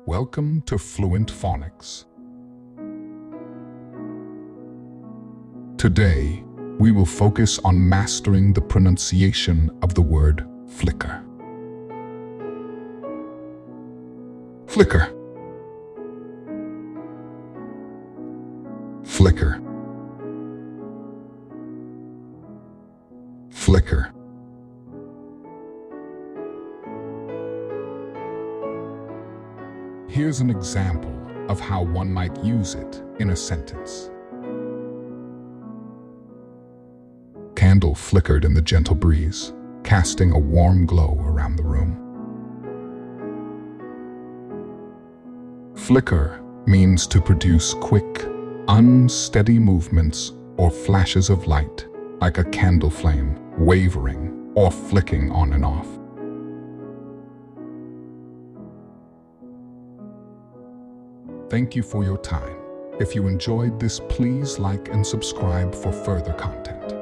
Welcome to Fluent Phonics. Today, we will focus on mastering the pronunciation of the word flicker. Flicker. Flicker. Flicker. Here's an example of how one might use it in a sentence. Candle flickered in the gentle breeze, casting a warm glow around the room. Flicker means to produce quick, unsteady movements or flashes of light, like a candle flame wavering or flicking on and off. Thank you for your time. If you enjoyed this, please like and subscribe for further content.